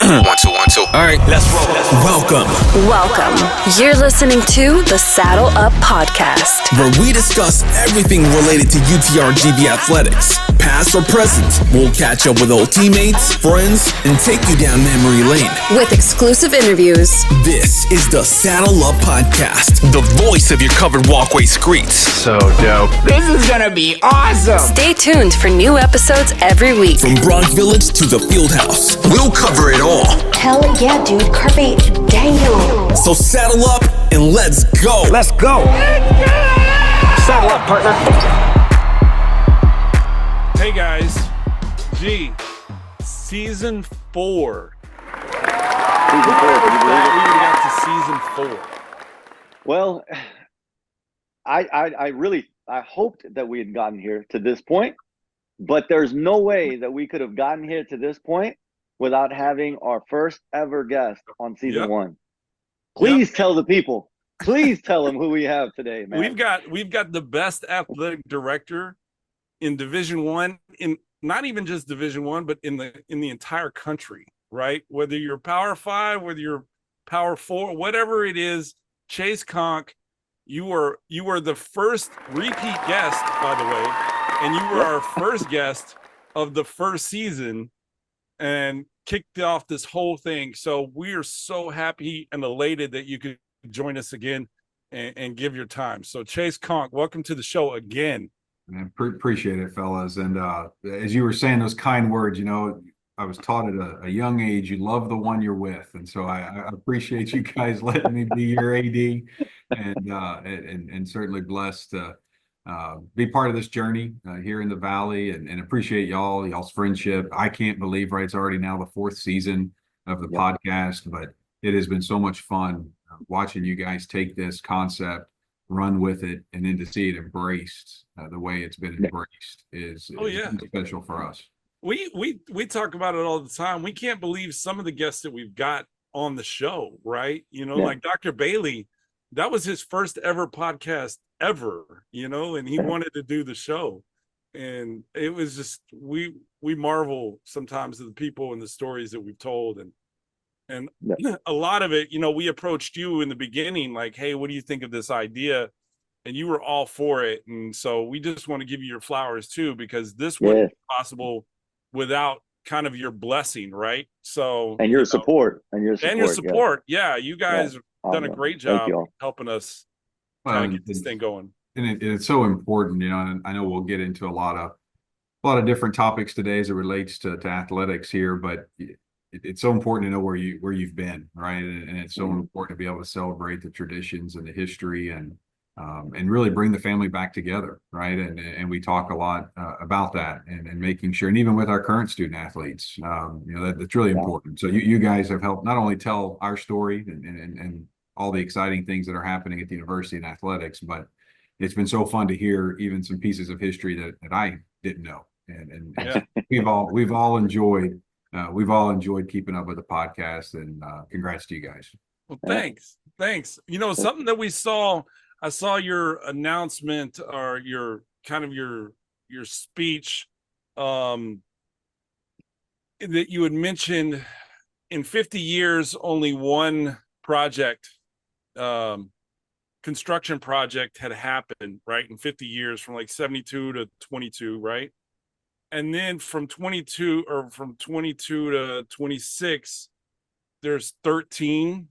One, two, one, two. All right, let's roll. Welcome. You're listening to the Saddle Up Podcast, where we discuss everything related to UTRGV Athletics. Past or present, we'll catch up with old teammates, friends, and take you down memory lane. with exclusive interviews. This is the Saddle Up Podcast. The voice of your covered walkway streets. So dope. This is gonna be awesome. Stay tuned for new episodes every week. From Bronx Village to the Fieldhouse, We'll cover it all. Hell yeah, dude. Carpe diem. so saddle up and let's go. Let's go. Saddle up, partner. Hey guys, season 4. We got to season 4. Well, I hoped that we had gotten here to this point, but there's no way that we could have gotten here to this point without having our first ever guest on season 1. Please tell the people. Please tell them who we have today, man. We've got the best athletic director in Division 1, in not even just Division 1, but in the entire country, right? Whether you're Power 5, whether you're Power 4, whatever it is, Chasse Conque, you were the first repeat guest, by the way, and you were our first guest of the first season and kicked off this whole thing. So we are so happy and elated that you could join us again and give your time. So Chasse Conque, welcome to the show again. I appreciate it, fellas. And as you were saying those kind words, I was taught at a young age, you love the one you're with. And so I appreciate you guys letting me be your AD and certainly blessed to be part of this journey here in the Valley and appreciate y'all's friendship. I can't believe, right, it's already now the 4th season of the podcast, but it has been so much fun watching you guys take this concept, run with it, and then to see it embraced the way it's been embraced is special for us. We talk about it all the time. We can't believe some of the guests that we've got on the show, right? Like Dr. Bailey, that was his first ever podcast ever, and he wanted to do the show. And it was just, we marvel sometimes at the people and the stories that we've told. And a lot of it, we approached you in the beginning, like, hey, what do you think of this idea? And you were all for it. And so we just want to give you your flowers too, because this wouldn't be possible without kind of your blessing, right? So and your support. Yeah, you guys have done a great job helping us kind of get this thing going. And it's so important, and I know we'll get into a lot of different topics today as it relates to athletics here, but it's so important to know where you've been, right? And it's so important to be able to celebrate the traditions and the history and really bring the family back together, right? And we talk a lot about that and making sure, and even with our current student athletes, that's really important. So you guys have helped not only tell our story and all the exciting things that are happening at the university in athletics, but it's been so fun to hear even some pieces of history that I didn't know. And we've all enjoyed keeping up with the podcast, and congrats to you guys. Well, thanks. Something that I saw your announcement or your speech that you had mentioned in 50 years, only one construction project had happened, right? In 50 years, from like 72 to 22, right? And then from 22 to 26, there's 13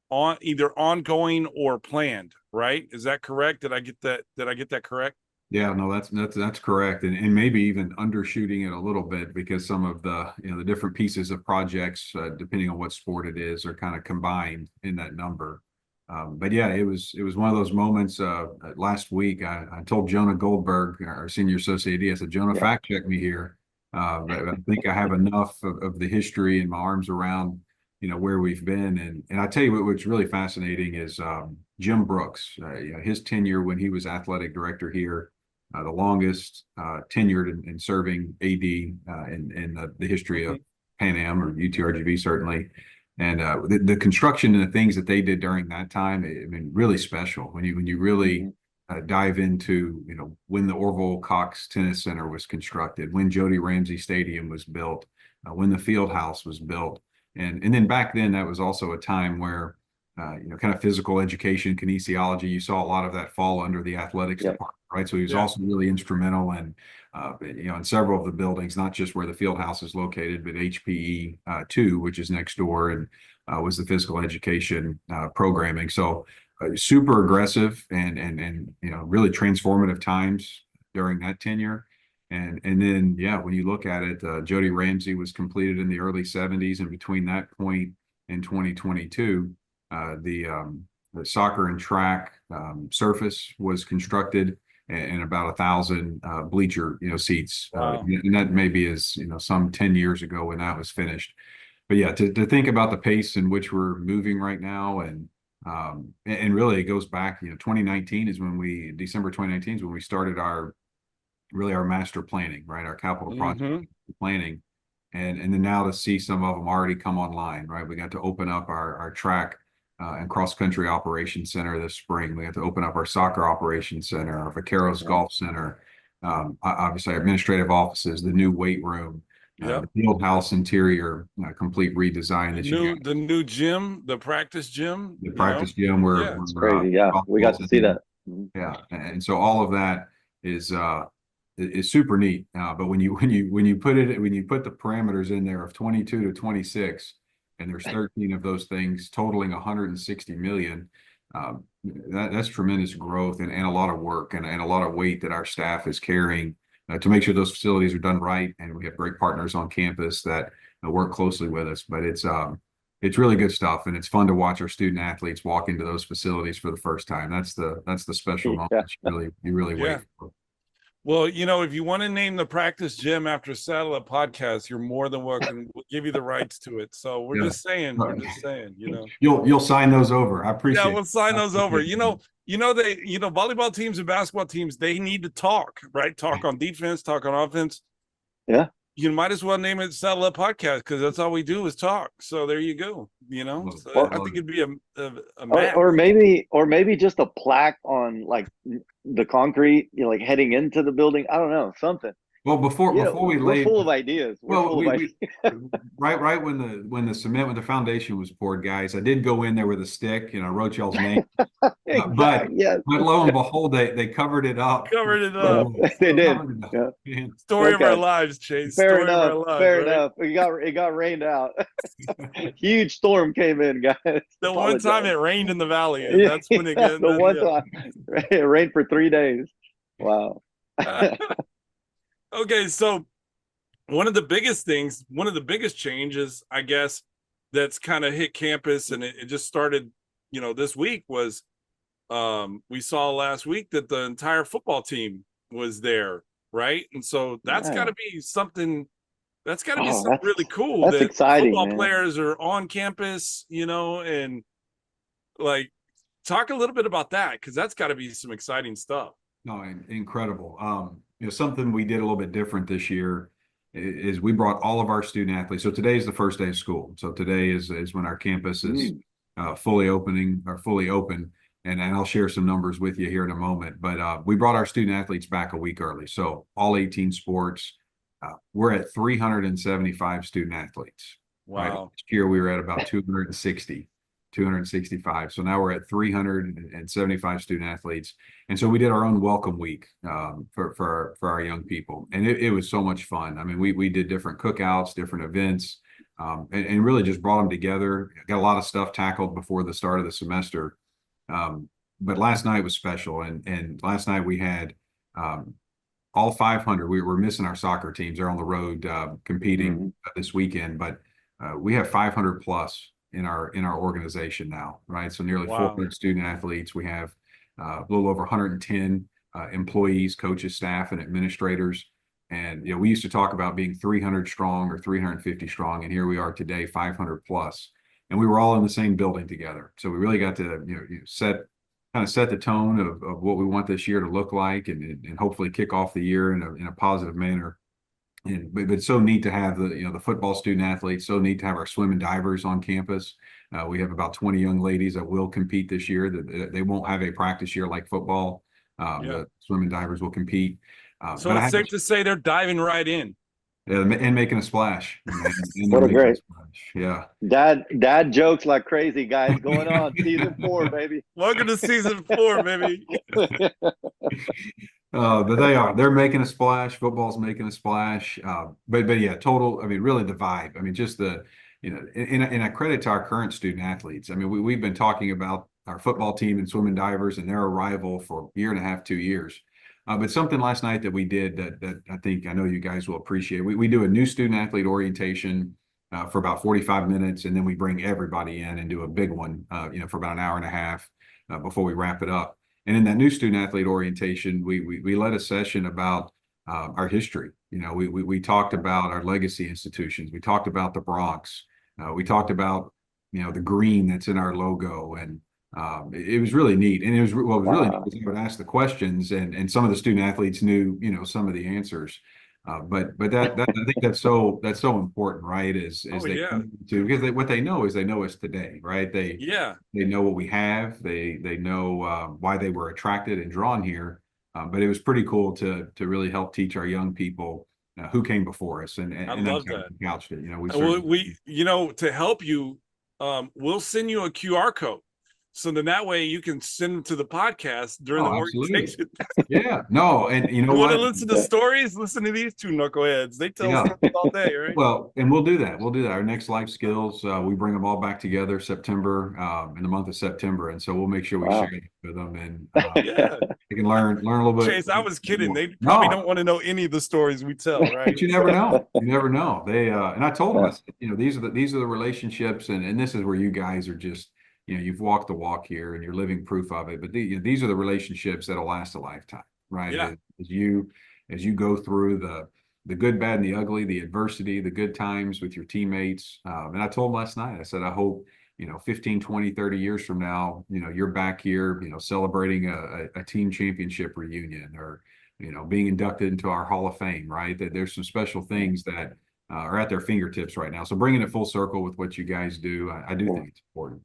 on either ongoing or planned, right? Is that correct? Did I get that correct? Yeah, no, that's correct. And maybe even undershooting it a little bit, because some of the, the different pieces of projects, depending on what sport it is, are kind of combined in that number. But yeah, it was one of those moments. Last week, I told Jonah Goldberg, our senior associate AD, I said, Jonah, fact check me here. But I think I have enough of the history and my arms around, where we've been. And I tell you what's really fascinating is Jim Brooks, his tenure when he was athletic director here, the longest tenured in serving AD in the history of Pan Am or UTRGV, certainly. And the construction and the things that they did during that time, really special. When you really dive into, when the Orville Cox Tennis Center was constructed, when Jody Ramsey Stadium was built, when the field house was built, And then back then, that was also a time where, kind of physical education, kinesiology, you saw a lot of that fall under the athletics department, right? So he was also really instrumental in, in several of the buildings, not just where the field house is located, but HPE 2, which is next door, and was the physical education programming. So super aggressive and really transformative times during that tenure. And then, when you look at it, Jody Ramsey was completed in the early 70s. And between that point and 2022, the soccer and track surface was constructed, and about 1,000 bleacher, seats. And that maybe is, some 10 years ago when that was finished. But to think about the pace in which we're moving right now, and really it goes back, 2019 is when December 2019 is when we started our master planning, right? Our capital project planning. And then now to see some of them already come online, right? We got to open up our track and cross country operations center this spring. We got to open up our soccer operations center, our Vaqueros golf center, obviously our administrative offices, the new weight room, the field house interior, complete redesign. The new gym, the practice gym. The practice gym where it's crazy. We got to see that. Yeah. And so all of that is super neat. But when you put the parameters in there of 22 to 26, and there's 13 of those things totaling 160 million, that's tremendous growth and a lot of work and a lot of weight that our staff is carrying to make sure those facilities are done right. And we have great partners on campus that work closely with us. But it's really good stuff, and it's fun to watch our student athletes walk into those facilities for the first time. That's the special moment you really wait for. Well, if you want to name the practice gym after Saddle Up Podcast, you're more than welcome. We'll give you the rights to it. So we're just saying, You'll sign those over. I appreciate it. Yeah, we'll sign those over. Volleyball teams and basketball teams, they need to talk, right? Talk on defense, talk on offense. Yeah. You might as well name it Saddle Up Podcast, because that's all we do is talk. So there you go. So I think it'd be a match. Or maybe just a plaque on like the concrete, like heading into the building. I don't know, something. Well, before we we're full of ideas. Right when the cement, when the foundation was poured, guys, I did go in there with a stick, wrote y'all's name. But lo and behold, they covered it up. They did. Story of our lives, Chase. Fair enough. It got rained out. Huge storm came in, guys. The one time it rained in the valley, and that's when it got the one time it rained for 3 days. Wow. Okay, so one of the biggest changes, I guess, that's kind of hit campus, and it just started, this week, was we saw last week that the entire football team was there, right? And so that's got to be something. That's got to be something really cool. That's exciting. Football players are on campus, and like talk a little bit about that, because that's got to be some exciting stuff. No, incredible. Something we did a little bit different this year is we brought all of our student athletes. So today is the first day of school. So today is when our campus is fully open. And I'll share some numbers with you here in a moment. But we brought our student athletes back a week early. So all 18 sports, we're at 375 student athletes. Wow. Right? Last year we were at about 265. So now we're at 375 student athletes. And so we did our own welcome week for our young people. And it was so much fun. I mean, we did different cookouts, different events, and really just brought them together. Got a lot of stuff tackled before the start of the semester. But last night was special. And last night we had all 500. We were missing our soccer teams. They're on the road competing this weekend. But we have 500 plus in our organization now, right? So nearly 400 student athletes. We have a little over 110 employees, coaches, staff, and administrators. And we used to talk about being 300 strong or 350 strong, and here we are today, 500 plus. And we were all in the same building together. So we really got to set the tone of what we want this year to look like, and hopefully kick off the year in a positive manner. But it's so neat to have the football student athletes. So neat to have our swim and divers on campus. We have about 20 young ladies that will compete this year. That they won't have a practice year like football. The swim and divers will compete. So it's safe to say they're diving right in. and making a splash. And What they're a making great splash. Yeah. dad jokes like crazy, guys. Going on season 4, baby. Welcome to season 4, baby. But they're making a splash. Football's making a splash. But yeah, total. I mean, really the vibe. I mean, just and I credit to our current student athletes. I mean, we've been talking about our football team and swim and divers and their arrival for a year and a half, 2 years. But something last night that we did that I know you guys will appreciate. We do a new student athlete orientation for about 45 minutes, and then we bring everybody in and do a big one, for about an hour and a half before we wrap it up. And in that new student athlete orientation, we led a session about our history. We talked about our legacy institutions. We talked about the Bronx. We talked about the green that's in our logo, and it was really neat. And it was really neat because you would ask the questions, and some of the student athletes knew some of the answers. But that I think that's so important, right? Because what they know is they know us today, right? They know what we have. They know why they were attracted and drawn here. But it was pretty cool to really help teach our young people who came before us, and I love that. Couched it. We to help you, we'll send you a QR code. So then that way you can send them to the podcast during the orientation. Yeah, no, and you want to listen to stories? Listen to these two knuckleheads. They tell stories all day, right? Well, and we'll do that. Our next life skills, we bring them all back together September, in the month of September, and so we'll make sure we share it with them, and they can learn a little bit. Chase, I was kidding. They probably don't want to know any of the stories we tell, right? But you never know. You never know. They and I told them, I said, these are the relationships, and this is where you guys are just. You've walked the walk here and you're living proof of it, but these are the relationships that'll last a lifetime, right? Yeah. As you go through the good, bad, and the ugly, the adversity, the good times with your teammates. And I told them last night, I said, I hope, 15, 20, 30 years from now, you're back here, celebrating a team championship reunion, or, being inducted into our Hall of Fame, right? That there's some special things that are at their fingertips right now. So bringing it full circle with what you guys do, I do think it's important.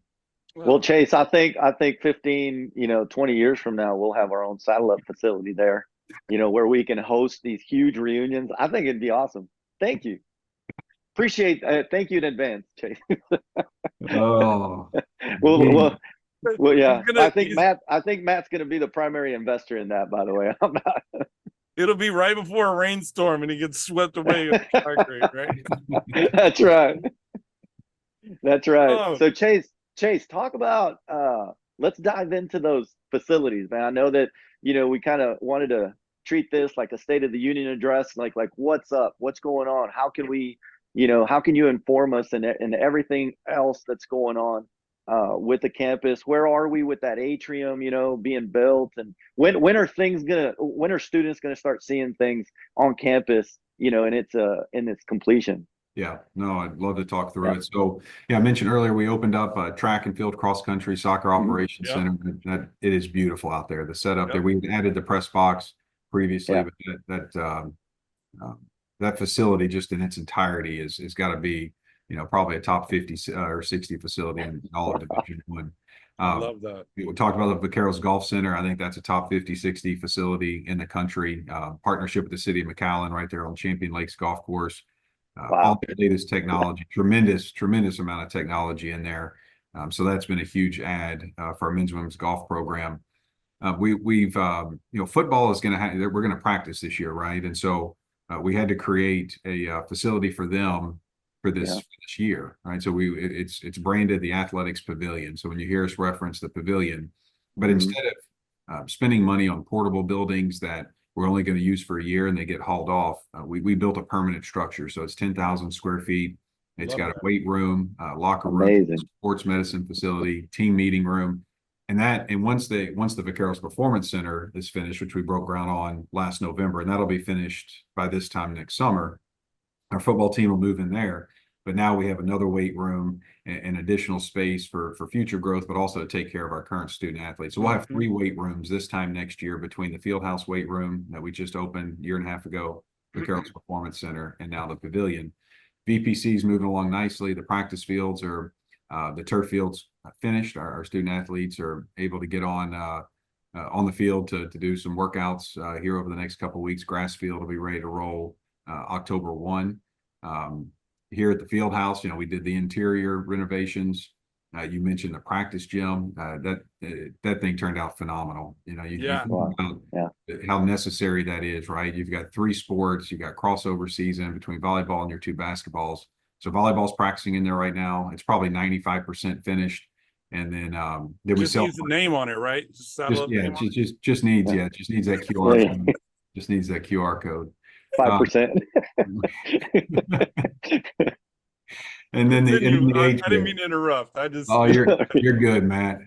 Well, Chase, I think 15, 20 years from now, we'll have our own satellite facility there, where we can host these huge reunions. I think it'd be awesome. Thank you. Appreciate thank you in advance, Chase. Oh. well, yeah. I think Matt's going to be the primary investor in that, by the way. I'm not. It'll be right before a rainstorm and he gets swept away with the concrete, right? That's right. That's right. Oh. So Chase, talk about let's dive into those facilities, man. I know that we kind of wanted to treat this like a State of the Union address, like what's up, what's going on, how can we, how can you inform us and everything else that's going on with the campus? Where are we with that atrium, being built, and when are students gonna start seeing things on campus, in its completion? Yeah, no, I'd love to talk through it. So, I mentioned earlier we opened up a track and field cross country soccer operations center. It is beautiful out there. The setup there, we added the press box previously, but that facility just in its entirety is got to be, probably a top 50 or 60 facility in all of Division One. I love that. We talked about the Vaqueros Golf Center. I think that's a top 50, 60 facility in the country. Partnership with the city of McAllen right there on Champion Lakes Golf Course. All the latest technology, tremendous amount of technology in there. So that's been a huge add for our men's and women's golf program. We've football is going to we're going to practice this year, right? And so we had to create a facility for them for this year, right? So it's branded the Athletics Pavilion. So when you hear us reference the pavilion, but instead of spending money on portable buildings that we're only going to use for a year and they get hauled off, we built a permanent structure. So it's 10,000 square feet. It's got a weight room, locker room, sports medicine facility, team meeting room. And once the Vaqueros Performance Center is finished, which we broke ground on last November, and that'll be finished by this time next summer, our football team will move in there. But now we have another weight room and additional space for future growth, but also to take care of our current student athletes. So we'll have 3 weight rooms this time next year between the Fieldhouse weight room that we just opened a year and a half ago, the Vaqueros Performance Center, and now the pavilion. VPC is moving along nicely. The practice fields are, the turf fields finished. Our student athletes are able to get on the field to do some workouts here over the next couple of weeks. Grass field will be ready to roll October 1. Here at the field house, we did the interior renovations. You mentioned the practice gym. That thing turned out phenomenal. You Yeah. think about how necessary that is, right? You've got 3 sports. You've got crossover season between volleyball and your 2 basketballs. So volleyball's practicing in there right now. It's probably 95% finished. And then we just sell needs the name on it, right? Just needs that QR code. Just needs that QR code. 5%. And then I the didn't mean to interrupt. you're good, Matt.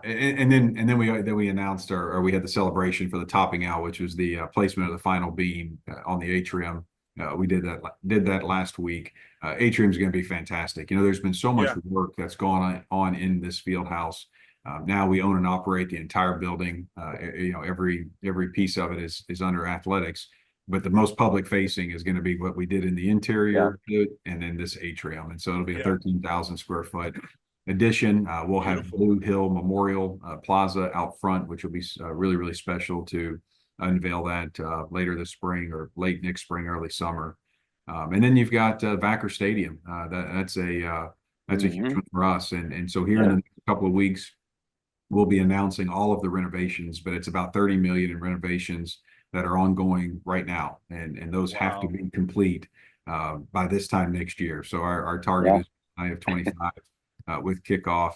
And then we announced we had the celebration for the topping out, which was the placement of the final beam on the atrium. We did that last week. Atrium is going to be fantastic. There's been so much work that's gone on in this field house. Now we own and operate the entire building. Every piece of it is under athletics. But the most public facing is going to be what we did in the interior and then this atrium. And so it'll be a 13,000 square foot addition. We'll have Blue Hill Memorial Plaza out front, which will be really, really special to unveil that later this spring or late next spring, early summer. And then you've got Vacker Stadium. That's a huge one for us. And so here in the next couple of weeks, we'll be announcing all of the renovations, but it's about 30 million in renovations that are ongoing right now, and those have to be complete by this time next year. So our target is July of 25 with kickoff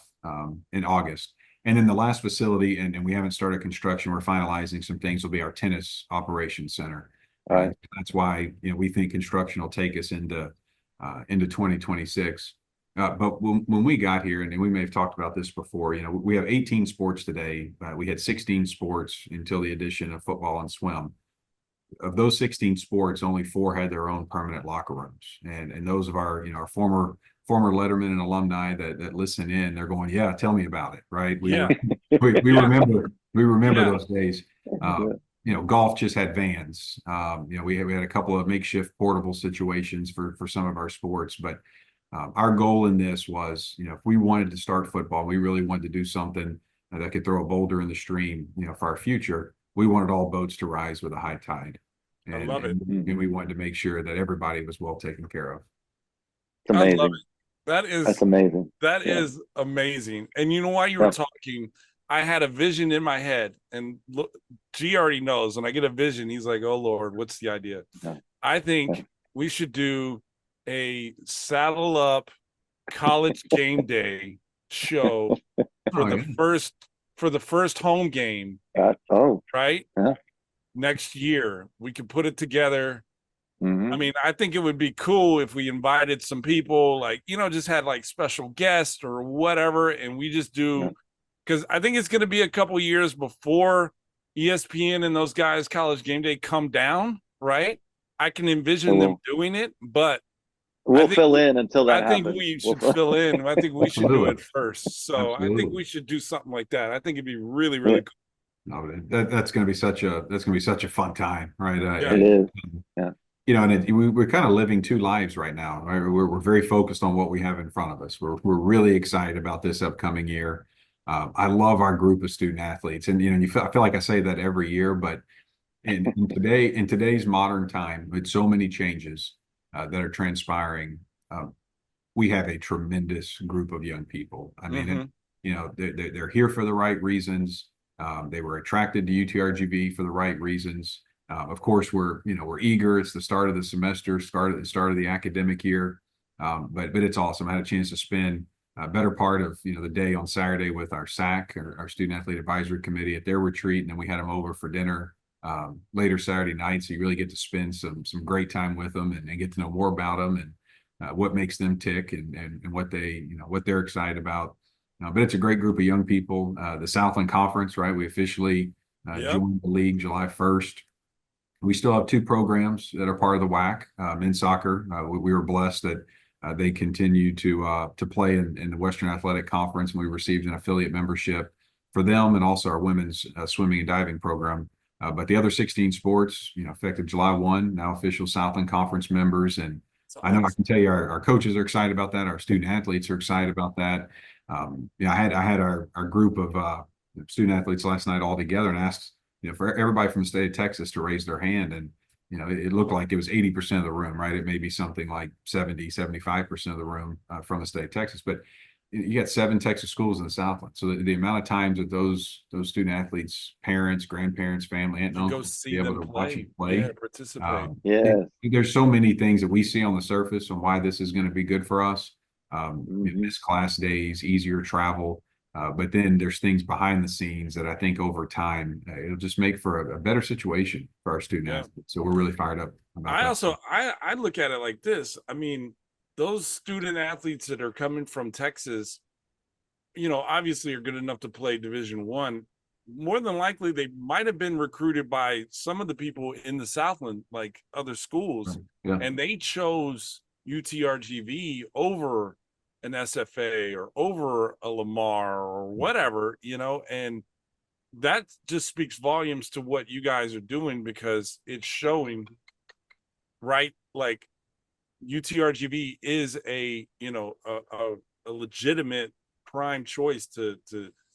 in August. And then the last facility, and we haven't started construction, we're finalizing some things, will be our tennis operations center. That's why we think construction will take us into 2026. But when we got here, and we may have talked about this before, we have 18 sports today. We had 16 sports until the addition of football and swim. Of those 16 sports, only 4 had their own permanent locker rooms. And those of our former Letterman and alumni that listen in, they're going, yeah, tell me about it, right? We remember those days. Golf just had vans. We had a couple of makeshift portable situations for some of our sports, but our goal in this was, if we wanted to start football, we really wanted to do something that could throw a boulder in the stream, for our future. We wanted all boats to rise with a high tide. And, I love it. And we wanted to make sure that everybody was well taken care of. It's amazing. I love it. That's amazing. That is amazing. And while you were talking, I had a vision in my head, and look, G already knows when I get a vision, he's like, oh Lord, what's the idea? I think we should do a saddle up college game day show for the first home game. Right? Yeah. Next year. We could put it together. I mean, I think it would be cool if we invited some people, like, just had like special guests or whatever, and we just do, because I think it's going to be a couple years before ESPN and those guys college game day come down, right? I can envision them doing it, but we'll fill in until that happens. I think we should fill in. I think we should do it first. So I think we should do something like that. I think it'd be really, really cool. No, that's going to be such a fun time, right? It is. Yeah. And we're kind of living 2 lives right now. Right? We're very focused on what we have in front of us. We're really excited about this upcoming year. I love our group of student athletes, and I feel like I say that every year, but in today's modern time, with so many changes that are transpiring, we have a tremendous group of young people. I mean, they're here for the right reasons. They were attracted to UTRGV for the right reasons. Of course, we're eager. It's the start of the semester, start of the academic year. But it's awesome. I had a chance to spend a better part of the day on Saturday with our SAC, our Student Athlete Advisory Committee, at their retreat, and then we had them over for dinner later Saturday night. So you really get to spend some great time with them and get to know more about them and what makes them tick and what they're excited about. But it's a great group of young people. The Southland Conference, right? We officially joined the league July 1st. We still have 2 programs that are part of the WAC. Men's soccer, we were blessed that they continue to play in the Western Athletic Conference, and we received an affiliate membership for them, and also our women's swimming and diving program. But the other 16 sports, effective July 1, now official Southland Conference members. And I know I can tell you our coaches are excited about that. Our student athletes are excited about that. I had our group of student athletes last night all together and asked, for everybody from the state of Texas to raise their hand. And it looked like it was 80% of the room, right? It may be something like 70, 75% of the room from the state of Texas, but you got 7 Texas schools in the Southland. So the amount of times that those student athletes, parents, grandparents, family, aunt and You go uncle see be able them to watch play. them play. Yeah, participate. Yes. There's so many things that we see on the surface on why this is going to be good for us. Missed class days, easier travel. But then there's things behind the scenes that I think over time, it'll just make for a better situation for our student athletes. So we're really fired up about that. I look at it like this. I mean, those student athletes that are coming from Texas, obviously are good enough to play Division I. More than likely, they might have been recruited by some of the people in the Southland, like other schools, Yeah. and they chose UTRGV over an SFA or over a Lamar or whatever, and that just speaks volumes to what you guys are doing, because it's showing, right? Like UTRGV is a legitimate prime choice to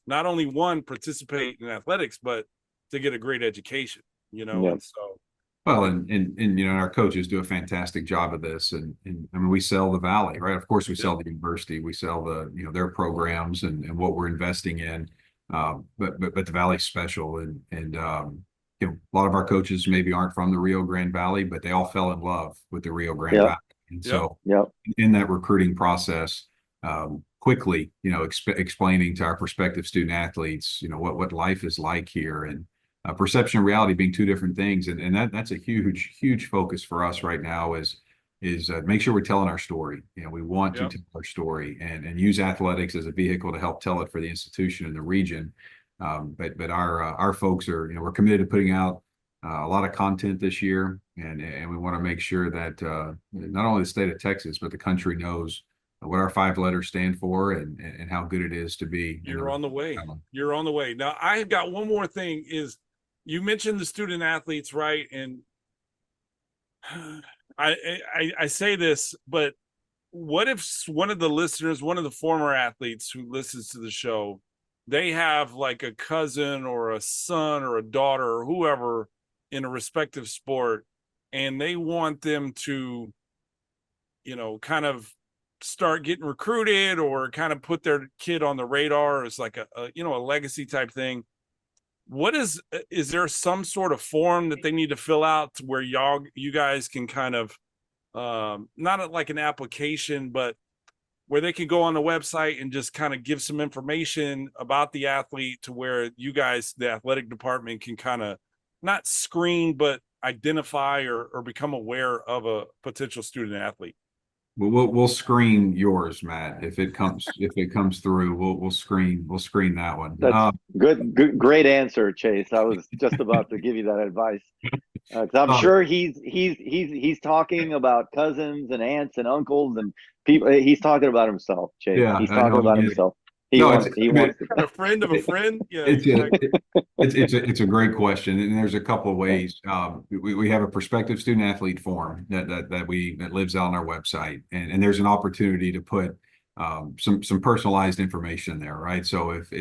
not only one participate in athletics, but to get a great education, and so. Well, and our coaches do a fantastic job of this, and I mean we sell the Valley, right? Of course, we sell the university, we sell their programs and what we're investing in, but the Valley's special, and a lot of our coaches maybe aren't from the Rio Grande Valley, but they all fell in love with the Rio Grande Valley, and so in that recruiting process, quickly, explaining to our prospective student athletes, what life is like here, and perception and reality being two different things, and that's a huge focus for us right now is make sure we're telling our story. We want to tell our story and use athletics as a vehicle to help tell it for the institution and the region. But our folks are, we're committed to putting out a lot of content this year, and we want to make sure that not only the state of Texas but the country knows what our 5 letters stand for and how good it is to be. You're on the way. You're on the way. Now, I've got one more thing is, you mentioned the student athletes, right? And I say this, but what if one of the listeners, one of the former athletes who listens to the show, they have like a cousin or a son or a daughter or whoever in a respective sport, and they want them to, kind of start getting recruited or kind of put their kid on the radar as like a legacy type thing. What is there some sort of form that they need to fill out to where you guys can kind of not like an application, but where they can go on the website and just kind of give some information about the athlete to where you guys, the athletic department, can kind of not screen but identify or become aware of a potential student athlete? We'll screen yours, Matt. If it comes through, we'll screen that one. That's good, great answer, Chase. I was just about to give you that advice. 'Cause I'm sure he's talking about cousins and aunts and uncles and people. He's talking about himself, Chase. Yeah, he's talking about himself. He wants a friend of a friend. Yeah, it's a great question, and there's a couple of ways. We have a prospective student athlete form that lives out on our website, and there's an opportunity to put some personalized information there, right? So if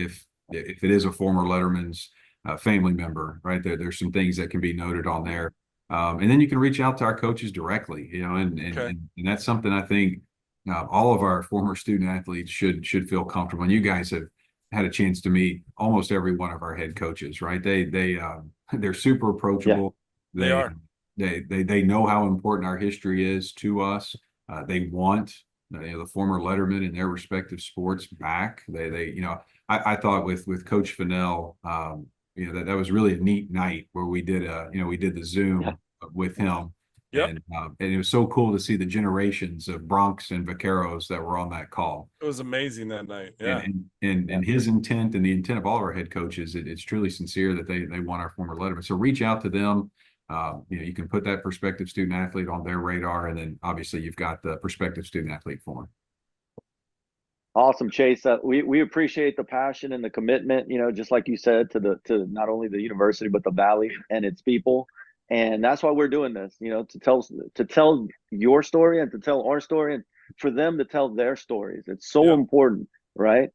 it is a former Letterman's family member, right, there's some things that can be noted on there, and then you can reach out to our coaches directly, and that's something I think all of our former student athletes should feel comfortable. And you guys have had a chance to meet almost every one of our head coaches, right? They're super approachable. Yeah, they know how important our history is to us. They want the former Letterman in their respective sports back. I thought with Coach Fennell, that was really a neat night where we did the Zoom with him. And it was so cool to see the generations of Bronx and Vaqueros that were on that call. It was amazing that night. Yeah. And his intent and the intent of all of our head coaches, it's truly sincere that they want our former Letterman. So reach out to them. You can put that prospective student athlete on their radar, and then obviously you've got the prospective student athlete form. Awesome, Chase. We appreciate the passion and the commitment, just like you said, to not only the university but the Valley and its people. And that's why we're doing this, to tell your story and to tell our story and for them to tell their stories. It's so important, right?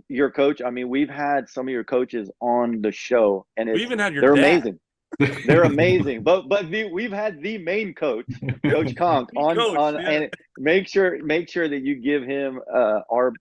Your coach, I mean, we've had some of your coaches on the show, and we even had your they're dad. amazing. They're amazing. But we've had the main coach, Coach Conk, on Yeah. and make sure that you give him our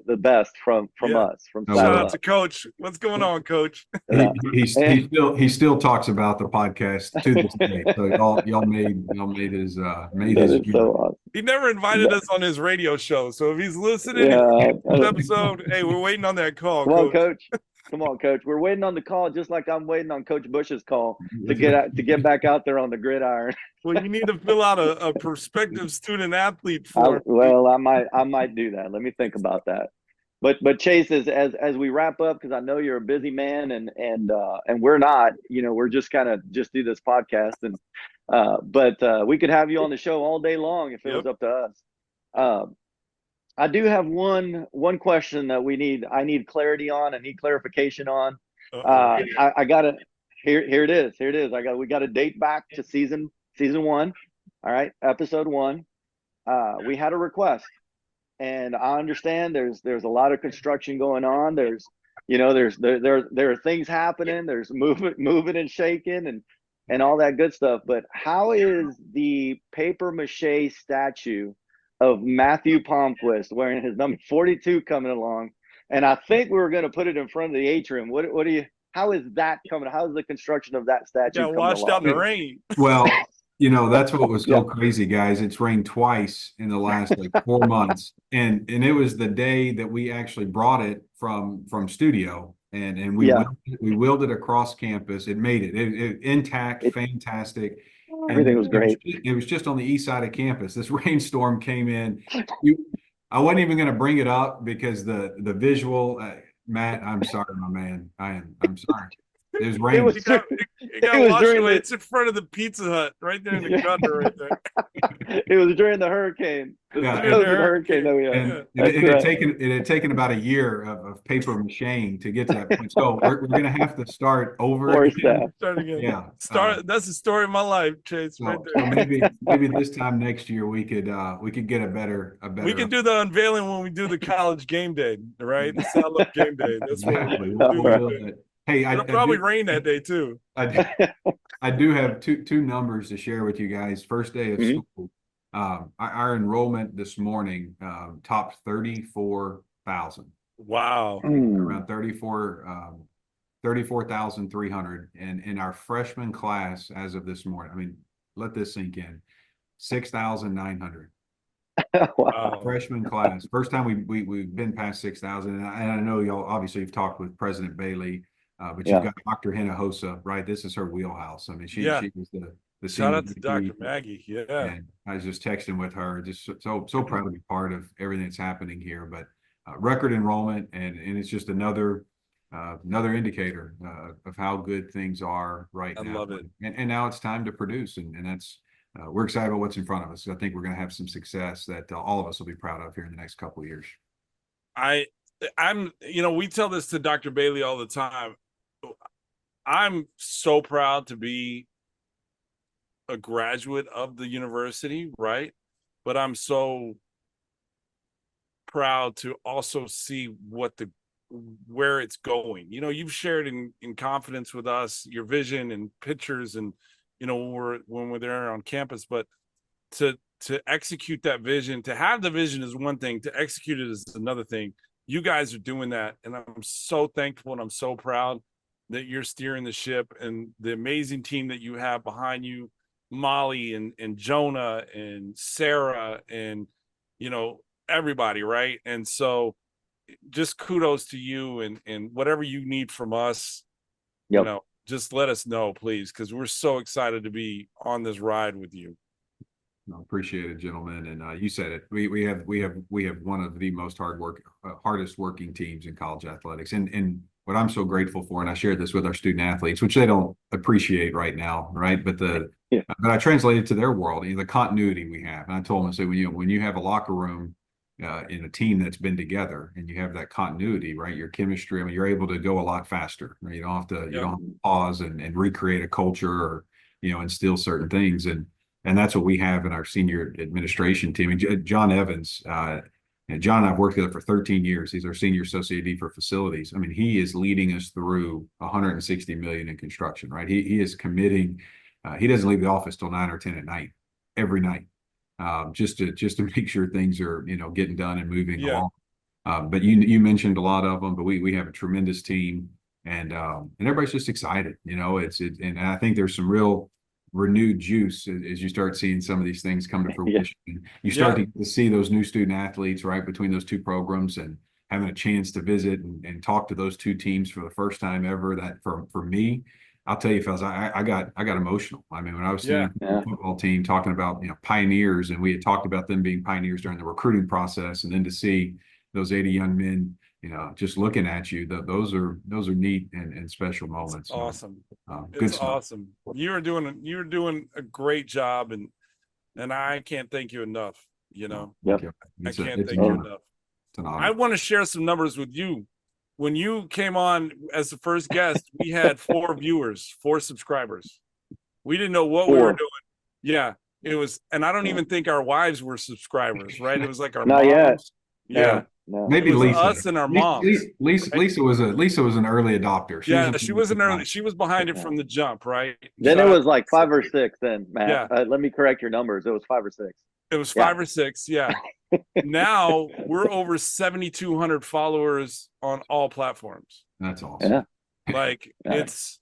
the best from Yeah. us from Oh, Shout Saddle out Up. to Coach. What's going on, Coach? Yeah. He still talks about the podcast to this day. So y'all made his That is so awesome. He never invited us on his radio show. So if he's listening Yeah. to this episode, hey, we're waiting on that call. Come on, Coach. Come on, Coach. We're waiting on the call, just like I'm waiting on Coach Bush's call to get back out there on the gridiron. Well, you need to fill out a prospective student athlete I form. might do that. Let me think about that. But Chase, as we wrap up, because I know you're a busy man, and we're not. We're just kind of just do this podcast, and but we could have you on the show all day long if it was up to us. I do have one question that I need clarity on. I need clarification on. I got it. Here it is. We got to date back to season 1. All right, episode 1. We had a request, and I understand there's a lot of construction going on. There's there are things happening. There's moving and shaking and all that good stuff. But how is the paper mache statue of Matthew Palmquist wearing his number 42 coming along? And I think we were going to put it in front of the atrium. How is that coming? How is the construction of that statue coming washed along? out in the rain. Well, that's what was so crazy, guys. It's rained twice in the last 4 months, and it was the day that we actually brought it from studio, and we wheeled it across campus. It made it intact, fantastic. Everything was great. It was just on the east side of campus. This rainstorm came in. I wasn't even going to bring it up because the visual. Matt, I'm sorry, my man. I'm sorry. It was raining. It's in front of the Pizza Hut, right there in the gutter, right there. It was during the hurricane. It was the hurricane that we had. And it had taken about a year of paper macheing to get to that point. So we're going to have to start over again. Start again. Yeah. That's the story of my life, Chase. So, right there. so maybe this time next year we could get a better. We can do the unveiling when we do the college game day, right? The Saddle Up game day. That's exactly. what we'll do. Hey, it'll probably rain that day too. I do have two numbers to share with you guys. First day of school, our enrollment this morning topped 34,000. Wow, around 34,300, and in our freshman class as of this morning. I mean, let this sink in. 6,900. Wow. Freshman class. First time we've been past 6,000, and I know y'all obviously have talked with President Bailey. But you've got Dr. Hinojosa, right? This is her wheelhouse. I mean, she was the shout out to Dr. Maggie. Yeah. And I was just texting with her, just so proud to be part of everything that's happening here. But record enrollment, and it's just another indicator of how good things are right now. I love it. And now it's time to produce, and that's we're excited about what's in front of us. I think we're going to have some success that all of us will be proud of here in the next couple of years. We tell this to Dr. Bailey all the time. I'm so proud to be a graduate of the university, right? But I'm so proud to also see where it's going. You've shared in confidence with us your vision and pictures, and when we're there on campus. But to execute that vision, to have the vision is one thing. To execute it is another thing. You guys are doing that, and I'm so thankful and I'm so proud that you're steering the ship, and the amazing team that you have behind you, Molly and Jonah and Sarah and, everybody. Right. And so just kudos to you, and whatever you need from us, just let us know, please. 'Cause we're so excited to be on this ride with you. No, appreciate it, gentlemen. And you said it. We have one of the most hardest working teams in college athletics. And what I'm so grateful for, and I shared this with our student athletes, which they don't appreciate right now, right? But but I translated to their world, the continuity we have. And I told them, I said, when you have a locker room in a team that's been together, and you have that continuity, right? Your chemistry, I mean, you're able to go a lot faster. Right? You don't have to pause and recreate a culture or instill certain things. And that's what we have in our senior administration team. And John Evans, John and I've worked together for 13 years. He's our senior associate AD for facilities. I mean, he is leading us through 160 million in construction, right? He is committing. He doesn't leave the office till 9 or 10 at night, every night, just to make sure things are, getting done and moving along. But you mentioned a lot of them, but we have a tremendous team, and everybody's just excited. And I think there's some real renewed juice as you start seeing some of these things come to fruition. You start to see those new student athletes right between those two programs, and having a chance to visit and talk to those two teams for the first time ever. That for me, I'll tell you, fellas, I got emotional. I mean, when I was seeing the football team talking about pioneers, and we had talked about them being pioneers during the recruiting process, and then to see those 80 young men, just looking at you, those are neat and special moments. It's awesome. Good it's awesome. You're doing a great job, and I can't thank you enough. I can't thank you enough. It's an honor. I want to share some numbers with you. When you came on as the first guest, we had 4 viewers, 4 subscribers. We didn't know what we were doing. Yeah, it was, and I don't even think our wives were subscribers, right? It was like our Not moms. yet. Yeah. No. Maybe Lisa. Us and our moms. Lisa was an early adopter. She was an early. She was behind it from the jump, right? Then it was like 5 or 6. Then Matt, Yeah. let me correct your numbers. It was 5 or 6. It was 5 or 6. Yeah. Now we're over 7,200 followers on all platforms. That's awesome. Yeah. Like it's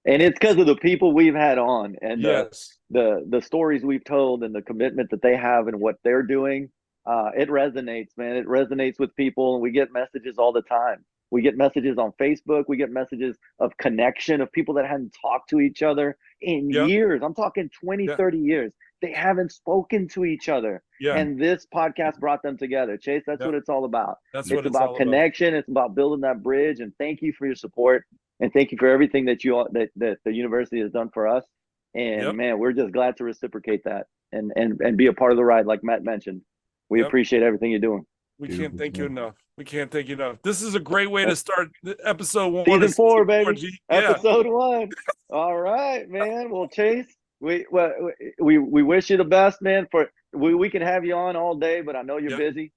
because of the people we've had on, and yes, the stories we've told, and the commitment that they have and what they're doing. It resonates, man. It resonates with people, and we get messages all the time. We get messages on Facebook. We get messages of connection of people that hadn't talked to each other in years. I'm talking 20, 30 years. They haven't spoken to each other. Yeah. And this podcast brought them together. Chase, that's what it's all about. It's about connection. It's about building that bridge. And thank you for your support. And thank you for everything that that the university has done for us. And man, we're just glad to reciprocate that and be a part of the ride, like Matt mentioned. We appreciate everything you're doing. We can't thank you enough. We can't thank you enough. This is a great way to start episode 1. Season 4, baby. Yeah. Episode 1. All right, man. Well, Chase, we wish you the best, man. We can have you on all day, but I know you're busy.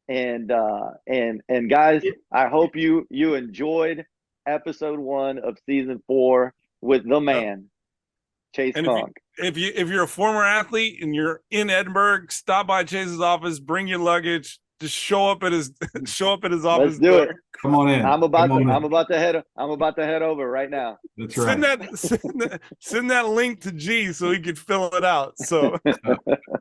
And guys, I hope you enjoyed episode 1 of season 4 with the man, Chasse Conque. If you're a former athlete and you're in Edinburgh, stop by Chase's office, bring your luggage, just show up at his office. Let's do it. Come on in. I'm about to head over right now. That's right. Send that link to G so he can fill it out. So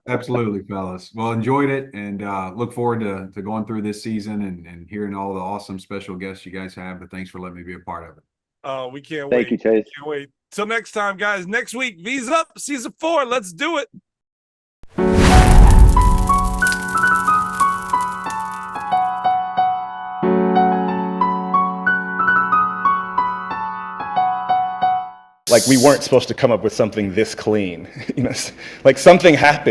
absolutely, fellas. Well, enjoyed it, and look forward to going through this season and hearing all the awesome special guests you guys have. But thanks for letting me be a part of it. We can't wait. Thank you, Chase. Can't wait. Till next time, guys. Next week, V's up, season 4. Let's do it. Like, we weren't supposed to come up with something this clean. Like, something happened.